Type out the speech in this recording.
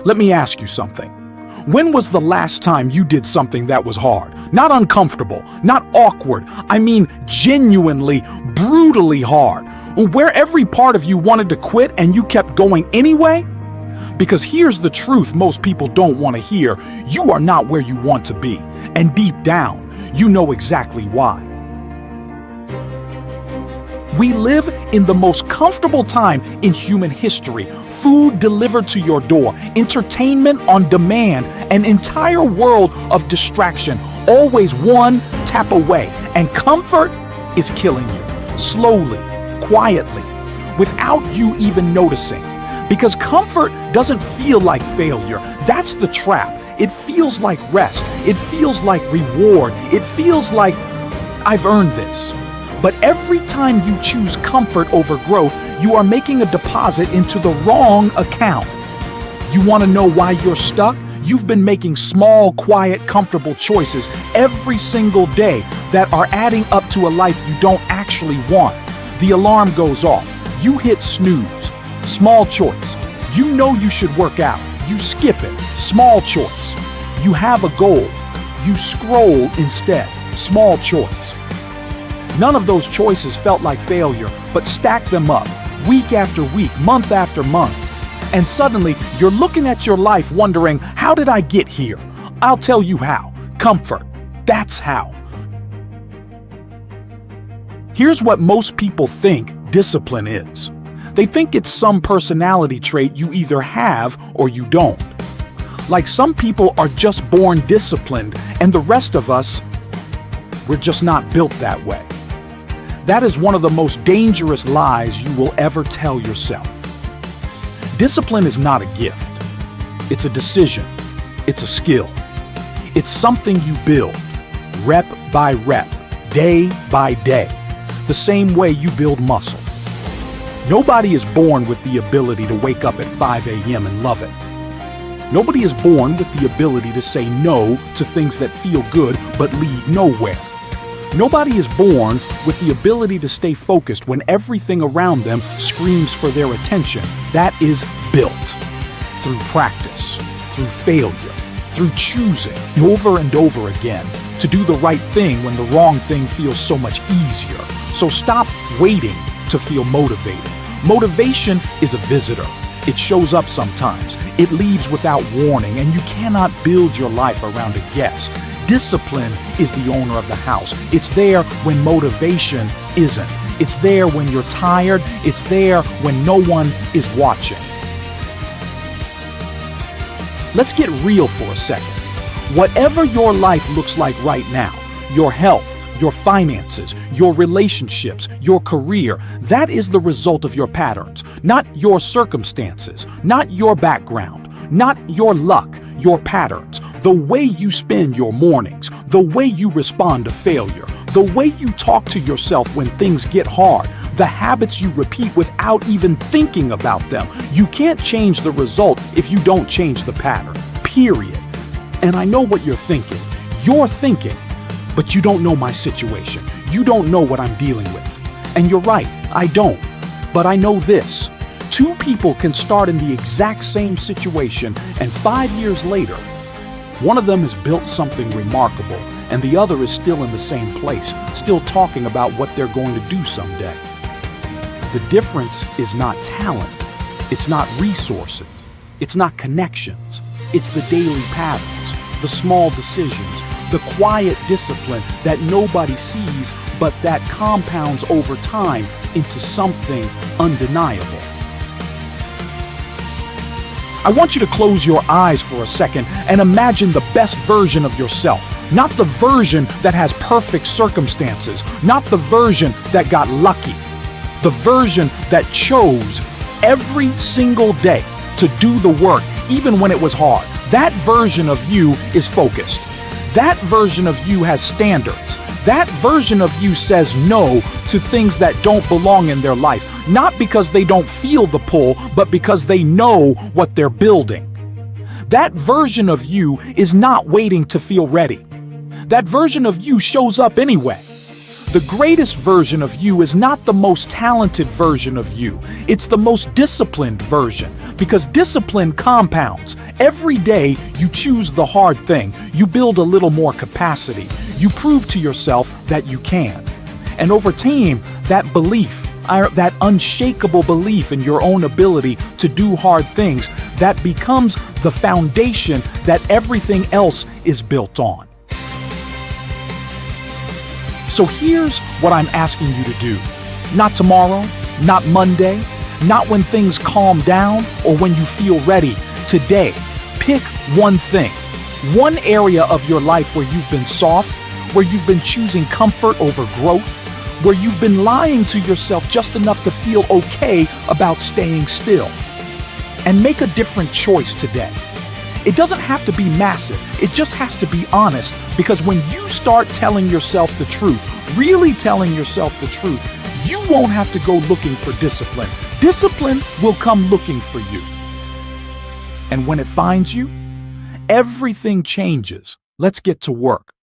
Let me ask you something. When was the last time you did something that was hard? Not uncomfortable, not awkward. I mean genuinely, brutally hard. Where every part of you wanted to quit and you kept going anyway? Because here's the truth most people don't want to hear. You are not where you want to be. And deep down, you know exactly why. We live in the most comfortable time in human history. Food delivered to your door, entertainment on demand, an entire world of distraction, always one tap away. And comfort is killing you, slowly, quietly, without you even noticing. Because comfort doesn't feel like failure. That's the trap. It feels like rest. It feels like reward. It feels like I've earned this. But every time you choose comfort over growth, you are making a deposit into the wrong account. You want to know why you're stuck? You've been making small, quiet, comfortable choices every single day that are adding up to a life you don't actually want. The alarm goes off. You hit snooze. Small choice. You know you should work out. You skip it. Small choice. You have a goal. You scroll instead. Small choice. None of those choices felt like failure, but stack them up, week after week, month after month. And suddenly, you're looking at your life wondering, how did I get here? I'll tell you how. Comfort. That's how. Here's what most people think discipline is. They think it's some personality trait you either have or you don't. Like some people are just born disciplined, and the rest of us, we're just not built that way. That is one of the most dangerous lies you will ever tell yourself. Discipline is not a gift. It's a decision. It's a skill. It's something you build, rep by rep, day by day, the same way you build muscle. Nobody is born with the ability to wake up at 5 a.m. and love it. Nobody is born with the ability to say no to things that feel good but lead nowhere. Nobody is born with the ability to stay focused when everything around them screams for their attention. That is built through practice, through failure, through choosing over and over again to do the right thing when the wrong thing feels so much easier. So stop waiting to feel motivated. Motivation is a visitor. It shows up sometimes. It leaves without warning, and you cannot build your life around a guest. Discipline is the owner of the house. It's there when motivation isn't. It's there when you're tired. It's there when no one is watching. Let's get real for a second. Whatever your life looks like right now, your health, your finances, your relationships, your career, that is the result of your patterns, not your circumstances, not your background, not your luck, your patterns, the way you spend your mornings, the way you respond to failure, the way you talk to yourself when things get hard, the habits you repeat without even thinking about them. You can't change the result if you don't change the pattern, period. And I know what you're thinking. You're thinking, but you don't know my situation. You don't know what I'm dealing with. And you're right, I don't. But I know this. Two people can start in the exact same situation, and 5 years later, one of them has built something remarkable, and the other is still in the same place, still talking about what they're going to do someday. The difference is not talent. It's not resources. It's not connections. It's the daily patterns, the small decisions, the quiet discipline that nobody sees, but that compounds over time into something undeniable. I want you to close your eyes for a second and imagine the best version of yourself. Not the version that has perfect circumstances, not the version that got lucky. The version that chose every single day to do the work, even when it was hard. That version of you is focused. That version of you has standards. That version of you says no to things that don't belong in their life, not because they don't feel the pull, but because they know what they're building. That version of you is not waiting to feel ready. That version of you shows up anyway. The greatest version of you is not the most talented version of you. It's the most disciplined version, because discipline compounds. Every day you choose the hard thing, you build a little more capacity. You prove to yourself that you can. And over time, that belief, that unshakable belief in your own ability to do hard things, that becomes the foundation that everything else is built on. So here's what I'm asking you to do. Not tomorrow, not Monday, not when things calm down or when you feel ready. Today, pick one thing, one area of your life where you've been soft, where you've been choosing comfort over growth, where you've been lying to yourself just enough to feel okay about staying still. And make a different choice today. It doesn't have to be massive, it just has to be honest, because when you start telling yourself the truth, really telling yourself the truth, you won't have to go looking for discipline. Discipline will come looking for you. And when it finds you, everything changes. Let's get to work.